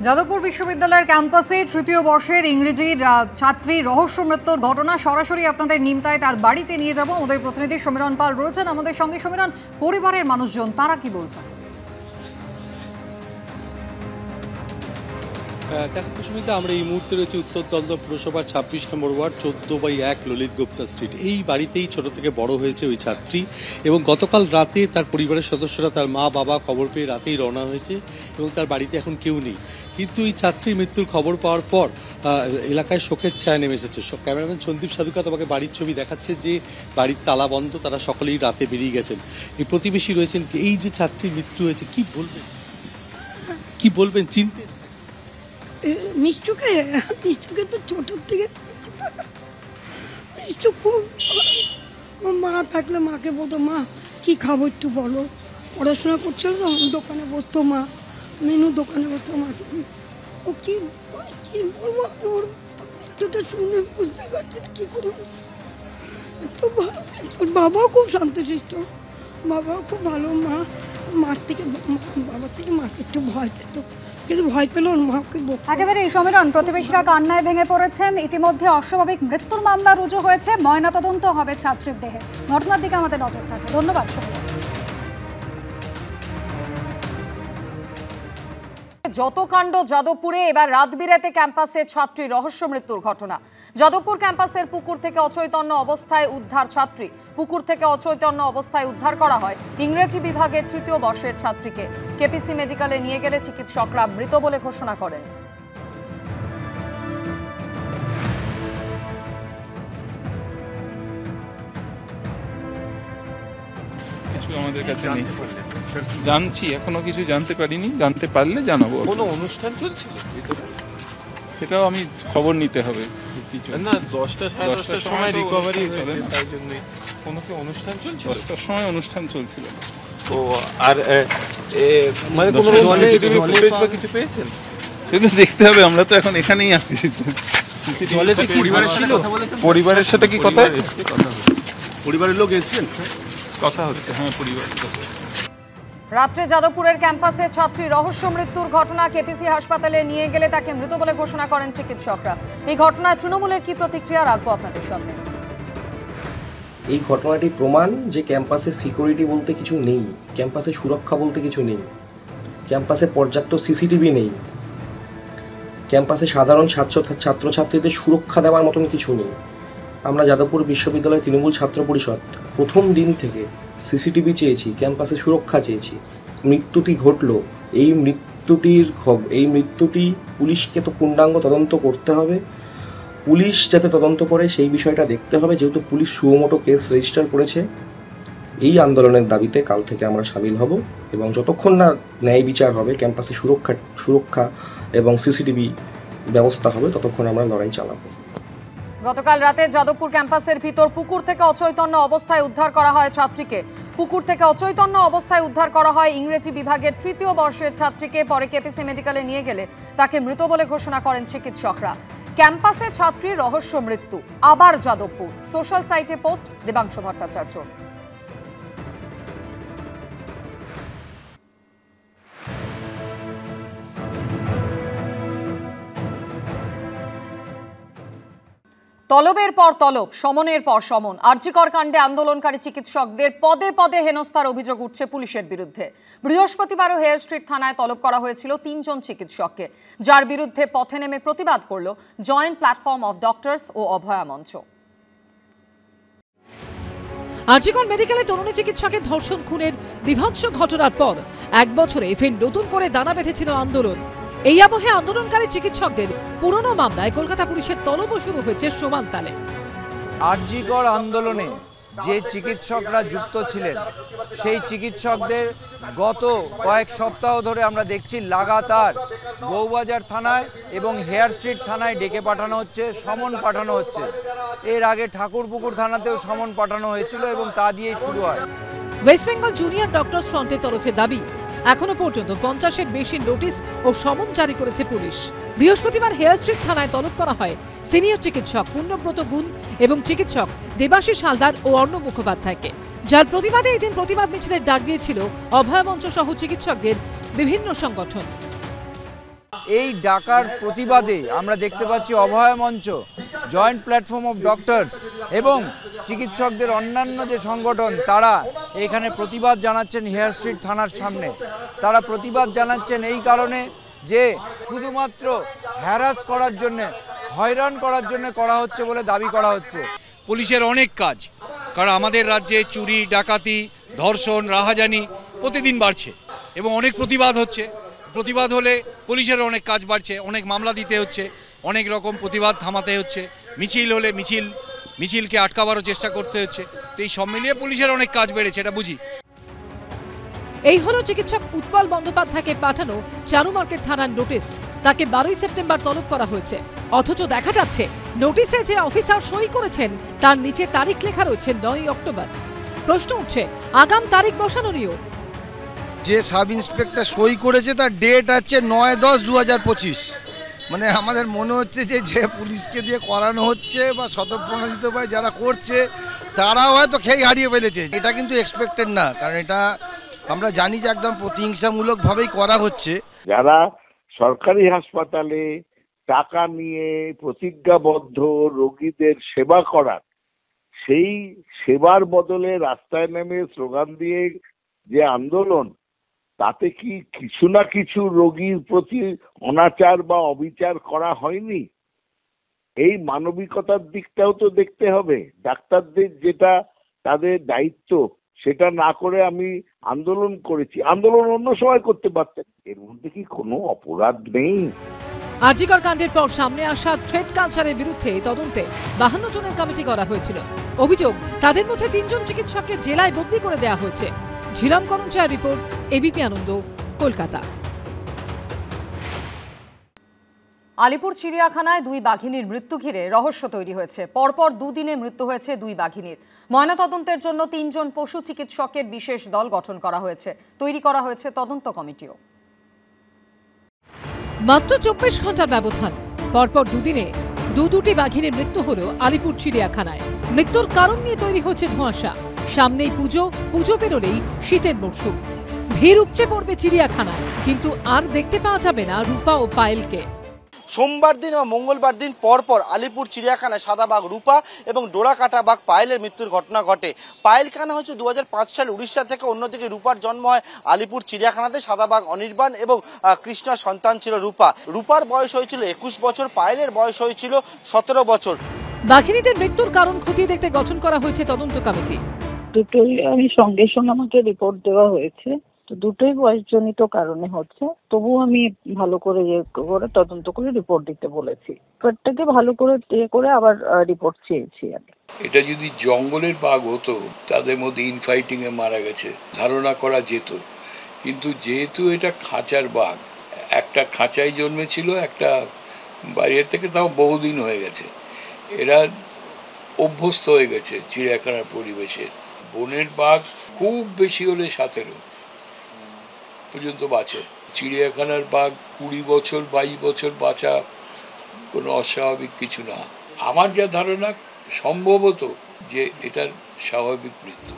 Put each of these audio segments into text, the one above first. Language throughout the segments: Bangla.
যাদবপুর বিশ্ববিদ্যালয়ের ক্যাম্পাসে তৃতীয় বর্ষের ইংরেজির ছাত্রী রহস্য মৃত্যুর ঘটনা সরাসরি আপনাদের নিমতায় তার বাড়িতে নিয়ে যাব। আমাদের প্রতিনিধি সমীরণ পাল রয়েছেন আমাদের সঙ্গে। সমীরণ, পরিবারের মানুষজন তারা কি বলছেন? দেখো কুসুমিতা, আমরা এই মুহূর্তে রয়েছে উত্তর দমদম পুরসভার 26 নম্বর ওয়ার্ড 14/1 ললিত গুপ্তা স্ট্রিট। এই বাড়িতেই ছোট থেকে বড় হয়েছে ওই ছাত্রী, এবং গতকাল রাতে তার পরিবারের সদস্যরা, তার মা বাবা খবর পেয়ে রাতেই রওনা হয়েছে এবং তার বাড়িতে এখন কেউ নেই। কিন্তু এই ছাত্রীর মৃত্যুর খবর পাওয়ার পর এলাকায় শোকের ছায়া নেমে এসেছে। ক্যামেরাম্যান সন্দীপ সাধুকা তোমাকে বাড়ির ছবি দেখাচ্ছে যে বাড়ির তালা বন্ধ, তারা সকলেই রাতে বেরিয়ে গেছেন। এই প্রতিবেশী রয়েছেন, এই যে ছাত্রীর মৃত্যু হয়েছে কি বলবেন চিনতে? মিষ্টুকে তো ছোটোর থেকে মিষ্টু খুব মা থাকলে মাকে বলতো, মা কি খাবো একটু বলো। পড়াশোনা করছিল তো, দোকানে বসতো মা, মেনু দোকানে বসতো মা। ও কি বলবো, ওর মৃত্যুটা শুনে বুঝতে পারছি কি করবো। এত ভালো, ওর বাবাও খুব শান্তশিষ্ট, বাবাও খুব ভালো। বাবার থেকে মাকে একটু ভয় পেত, কিন্তু ভয় পেল মাকে। একেবারে সমীরণ, প্রতিবেশীরা কান্নায় ভেঙে পড়েছেন। ইতিমধ্যে অস্বাভাবিক মৃত্যুর মামলা রুজু হয়েছে, ময়নাতদন্ত হবে ছাত্রীর দেহে। ঘটনার দিকে আমাদের নজর থাকবে। ধন্যবাদ সমীরণ। যত কাণ্ড যাদবপুরে, এবার রাত বিরাতে ক্যাম্পাসে ছাত্রী রহস্য মৃত্যুর ঘটনা। যাদবপুর ক্যাম্পাসের পুকুর থেকে অচৈতন্য অবস্থায় উদ্ধার ছাত্রী। পুকুর থেকে অচৈতন্য অবস্থায় উদ্ধার করা হয় ইংরেজি বিভাগের তৃতীয় বর্ষের ছাত্রীকে। কেপিসি মেডিকেলে নিয়ে গেলে চিকিৎসকরা মৃত বলে ঘোষণা করেন। আমাদের কাছে নেই, জানছি এখনো কিছু জানতে পারিনি, জানতে পারলে জানাবো। কোনো অনুষ্ঠান চলছিল সেটাও আমি খবর নিতে হবে না। 10টার সময় রিকভারি চলে, তাই জন্য কোনো কি অনুষ্ঠান চলছিল? 10টার সময় অনুষ্ঠান চলছিল। ও আর মানে কোনো কিছু পেয়েছেন? সেটা দেখতে হবে, আমরা তো এখন এখানেই আছি। পরিবারের সাথে কি কথা? পরিবারের লোক এসেছেন, কথা হচ্ছে। হ্যাঁ, পরিবারের কথা। রাত্রে যাদবপুরের ক্যাম্পাসে ছাত্রী রহস্য মৃত্যুর ঘটনা। কেপিসি হাসপাতালে নিয়ে গেলে তাকে মৃত বলে ঘোষণা করেন চিকিৎসকরা। এই ঘটনায় তৃণমূলের কি প্রতিক্রিয়া রাখবো আপনাদের সামনে। এই ঘটনাটি প্রমাণ যে ক্যাম্পাসে সিকিউরিটি বলতে কিছু নেই, ক্যাম্পাসে সুরক্ষা বলতে কিছু নেই, ক্যাম্পাসে পর্যাপ্ত সিসিটিভি নেই, ক্যাম্পাসে সাধারণ ছাত্রছাত্রীদের সুরক্ষা দেওয়ার মতন কিছু নেই। আমরা যাদবপুর বিশ্ববিদ্যালয় তৃণমূল ছাত্র পরিষদ প্রথম দিন থেকে সিসিটিভি চেয়েছি, ক্যাম্পাসে সুরক্ষা চেয়েছি। মৃত্যুটি ঘটলো, এই মৃত্যুটি পুলিশকে তো পূর্ণাঙ্গ তদন্ত করতে হবে। পুলিশ যাতে তদন্ত করে সেই বিষয়টা দেখতে হবে, যেহেতু পুলিশ সুমোটো কেস রেজিস্টার করেছে। এই আন্দোলনের দাবিতে কাল থেকে আমরা সামিল হব, এবং যতক্ষণ না ন্যায় বিচার হবে, ক্যাম্পাসে সুরক্ষা এবং সিসিটিভি ব্যবস্থা হবে, ততক্ষণ আমরা লড়াই চালাবো। গতকাল রাতে যাদবপুর ক্যাম্পাসের ভিতর পুকুর থেকে অচৈতন্য অবস্থায় উদ্ধার করা হয় ছাত্রীকে। পুকুর থেকে অচৈতন্য অবস্থায় উদ্ধার করা হয় ইংরেজি বিভাগের তৃতীয় বর্ষের ছাত্রীকে। পরে কেপিসি মেডিকেলে নিয়ে গেলে তাকে মৃত বলে ঘোষণা করেন চিকিৎসকরা। ক্যাম্পাসে ছাত্রীর রহস্য মৃত্যু, আবার যাদবপুর। সোশ্যাল সাইটে পোস্ট দেবাংশু ভট্টাচার্য। তলবের পর তলব, সমনের পর সমন। আরজিকর কাণ্ডে আন্দোলনকারী চিকিৎসকদের পদে পদে হেনস্থার অভিযোগ উঠছে পুলিশের বিরুদ্ধে। বৃহস্পতিবারও হেয়ার স্ট্রিট থানায় তলব করা হয়েছিল 3 জন চিকিৎসককে, যার বিরুদ্ধে পথে নেমে প্রতিবাদ করল জয়েন্ট প্ল্যাটফর্ম অফ ডক্টরস ও অভয়া মঞ্চ। আরজিকর মেডিকেলে তরুণী চিকিৎসকের ধর্ষণ খুনের বীভৎস ঘটনার পর 1 বছরে ফের নতুন করে দানা বেঁধেছিল আন্দোলন। এই আবহে আন্দোলনকারী চিকিৎসকদের পুরনো মামলায় কলকাতা পুলিশের তলবও শুরু হয়েছে সমান তালে। আরজিকর আন্দোলনে যে চিকিৎসকরা যুক্ত ছিলেন, সেই চিকিৎসকদের গত কয়েক সপ্তাহ ধরে আমরা দেখছি লাগাতার বউবাজার থানায় এবং হেয়ার স্ট্রিট থানায় ডেকে পাঠানো হচ্ছে, সমন পাঠানো হচ্ছে। এর আগে ঠাকুরপুকুর থানাতেও সমন পাঠানো হয়েছিল এবং তা দিয়েই শুরু হয়। ওয়েস্ট বেঙ্গল জুনিয়র ডক্টরস ফ্রন্টের তরফে দাবি, এখনো পর্যন্ত 50-এর বেশি নোটিশ ও সমন জারি করেছে পুলিশ। বৃহস্পতিবার হেয়ার স্ট্রিট থানায় তলব করা হয় সিনিয়র চিকিৎসক পূর্ণব্রত গুণ এবং চিকিৎসক দেবাশিস হালদার ও অর্ণব মুখোপাধ্যায়কে, যার প্রতিবাদে এদিন প্রতিবাদ মিছিলের ডাক দিয়েছিল অভয়া মঞ্চ সহ চিকিৎসকদের বিভিন্ন সংগঠন। এই ডাকার প্রতিবাদে আমরা দেখতে পাচ্ছি অভয় মঞ্চ, জয়েন্ট প্ল্যাটফর্ম অফ ডক্টরস এবং চিকিৎসকদের অন্যান্য যে সংগঠন তারা এখানে প্রতিবাদ জানাচ্ছেন হেয়ার স্ট্রিট থানার সামনে। তারা প্রতিবাদ জানাচ্ছেন এই কারণে যে শুধুমাত্র হ্যারাস করার জন্যে, হয়রান করার জন্য করা হচ্ছে বলে দাবি করা হচ্ছে। পুলিশের অনেক কাজ, কারণ আমাদের রাজ্যে চুরি, ডাকাতি, ধর্ষণ, রাহাজানি প্রতিদিন বাড়ছে এবং অনেক প্রতিবাদ হচ্ছে। প্রতিবাদ হলে পুলিশের অনেক কাজ বাড়ছে, অনেক মামলা দিতে হচ্ছে, অনেক রকম প্রতিবাদ থামাতে হচ্ছে। মিছিল হলে মিছিলকে আটকাবারও চেষ্টা করতে হচ্ছে। তো এই সব মিলিয়ে পুলিশের অনেক কাজ বেড়েছে, এটা বুঝি। এই হলো চিকিৎসক উৎপল বন্দ্যোপাধ্যায়কে পাঠানো চারু মার্কেট থানার নোটিশ। তাকে 12ই সেপ্টেম্বর তলব করা হয়েছে, অথচ দেখা যাচ্ছে নোটিশে যে অফিসার সই করেছেন তার নিচে তারিখ লেখা রয়েছে 9ই অক্টোবর। প্রশ্ন উঠছে আগাম তারিখ বসানো নিয়েও। যে সাব ইন্সপেক্টর সই করেছে তার ডেট আছে 9/10/2025। মানে আমাদের মনে হচ্ছে যে পুলিশকে দিয়ে করানো হচ্ছে বা স্বতঃপ্রণোদিত ভাই যারা করছে তারাও হয়তো খেয়ে হারিয়ে ফেলেছে। এটা কিন্তু এক্সপেক্টেড না, কারণ এটা আমরা জানি যে একদম প্রতিহিংসামূলকভাবেই করা হচ্ছে। যারা সরকারি হাসপাতালে টাকা নিয়ে প্রতিজ্ঞাবদ্ধ রোগীদের সেবা করার, সেই সেবার বদলে রাস্তায় নেমে স্লোগান দিয়ে যে আন্দোলন, তাতে কি কিছু না কিছু রোগীর প্রতি অনাচার বা অবিচার করা হয়নি? এই মানবিকতার দিকটাও তো দেখতে হবে। ডাক্তারদের যেটা তাদের দায়িত্ব সেটা না করে আমি আন্দোলন করেছি, আন্দোলন অন্য সময় করতে পারতেন। এর মধ্যে কি কোনো অপরাধ নেই? আরজিকর কাণ্ডের পর সামনে আসা থ্রেড কালচারের বিরুদ্ধে তদন্তে 52 জনের কমিটি করা হয়েছিল। অভিযোগ, তাদের মধ্যে 3 জন চিকিৎসককে জেলায় বদলি করে দেওয়া হয়েছে। ঝিলাম করঞ্চার রিপোর্ট, এবিপি আনন্দ, কলকাতা। আলিপুর চিড়িয়াখানায় 2 বাঘিনীর মৃত্যু ঘিরে রহস্য তৈরি হয়েছে। পরপর 2 দিনে মৃত্যু হয়েছে 2 বাঘিনীর। ময়নাতদন্তের জন্য 3 জন পশু চিকিৎসকের বিশেষ দল গঠন করা হয়েছে। তৈরি করা হয়েছে তদন্ত কমিটিও। মাত্র 24 ঘন্টার ব্যবধান, পরপর 2 দিনে দুটি বাঘিনীর মৃত্যু হলো আলিপুর চিড়িয়াখানায়। মৃত্যুর কারণ নিয়ে তৈরি হচ্ছে ধোঁয়াশা। সামনেই পুজো পেরোলেই শীতের মরশুম। ভিড় উপচে পড়বে চিড়িয়াখানায়, কিন্তু আর দেখতে পাওয়া যাবে না রূপা ও পায়েলকে। সোমবার দিন ও মঙ্গলবার দিন পরপর আলিপুর চিড়িয়াখানায় সাদা বাঘ রূপা এবং ডোরা কাটা বাঘ পায়েলের মৃত্যুর ঘটনা ঘটে। পায়েলকে আনা হয়েছে 2005 সালে উড়িষ্যা থেকে, অন্যদিকে রূপার জন্ম হয় আলিপুর চিড়িয়াখানাতে। সাদা বাঘ অনির্বাণ এবং কৃষ্ণার সন্তান ছিল রূপা। রূপার বয়স হয়েছিল 21 বছর, পায়েলের বয়স হয়েছিল 17 বছর। বাঘিনীদের মৃত্যুর কারণ খতিয়ে দেখতে গঠন করা হয়েছে তদন্ত কমিটি। দুটোই আমি সঙ্গে সঙ্গে আমাকে রিপোর্ট দেওয়া হয়েছে, তো দুটোই বয়সজনিত কারণে হচ্ছে। তবুও আমি ভালো করে তদন্ত করে রিপোর্ট দিতে বলেছি। প্রত্যেকে ভালো করে আবার রিপোর্ট চেয়েছি আমি। এটা যদি জঙ্গলের বাঘ হতো, তাদের মধ্যে ইনফাইটিং এ মারা গেছে ধারণা করা যেত, কিন্তু যেহেতু এটা খাঁচার বাঘ, একটা খাঁচায় জন্মেছিল, একটা বাইরে থেকে, তাও বহুদিন হয়ে গেছে, এরা অভ্যস্ত হয়ে গেছে চিড়িয়াখানার পরিবেশে। বনের বাঘ খুব বেশি হলে 17 পর্যন্ত বাঁচে। চিড়িয়াখানার বাঘ 20 বছর 22 বছর বাঁচা কোনো অস্বাভাবিক কিছু না। আমার যা ধারণা, সম্ভবত যে এটার স্বাভাবিক মৃত্যু।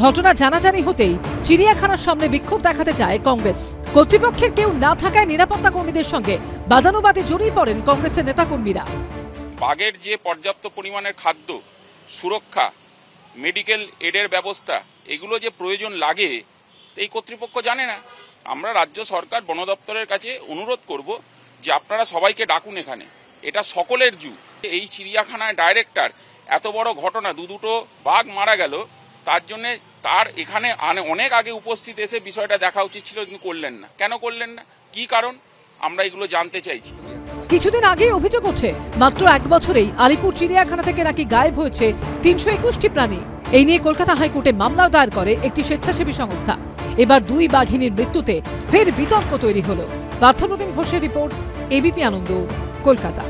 ঘটনা জানাজানি হতেই চিড়িয়াখানার সামনে বিক্ষোভ দেখাতে চায় কংগ্রেস। কর্তৃপক্ষের কেউ না থাকায় নিরাপত্তা কর্মীদের সঙ্গে বাদানুবাদে জড়িয়ে পড়েন কংগ্রেসের নেতাকর্মীরা। বাঘের যে পর্যাপ্ত পরিমাণের খাদ্য, সুরক্ষা, মেডিকেল এডের ব্যবস্থা, এগুলো যে প্রয়োজন লাগে এই কর্তৃপক্ষ জানে না। আমরা রাজ্য সরকার, বন দপ্তরের কাছে অনুরোধ করব যে আপনারা সবাইকে ডাকুন এখানে। এটা সকলের জু। এই চিড়িয়াখানায় ডাইরেক্টর এত বড় ঘটনা, দুটো বাঘ মারা গেল, তার জন্য তার এখানে অনেক আগে উপস্থিত এসে বিষয়টা দেখা উচিত ছিল, কিন্তু করলেন না। কেন করলেন না, কি কারণ, আমরা এগুলো জানতে চাইছি। কিছুদিন আগে অভিযোগ ওঠে মাত্র 1 বছরেই আলিপুর চিড়িয়াখানা থেকে নাকি গায়েব হয়েছে 321টি প্রাণী। এই নিয়ে কলকাতা হাইকোর্টে মামলাও দায়ের করে একটি স্বেচ্ছাসেবী সংস্থা। এবার 2 বাঘিনীর মৃত্যুতে ফের বিতর্ক তৈরি হলো। পার্থপ্রতিম ঘোষের রিপোর্ট, এবিপি আনন্দ, কলকাতা।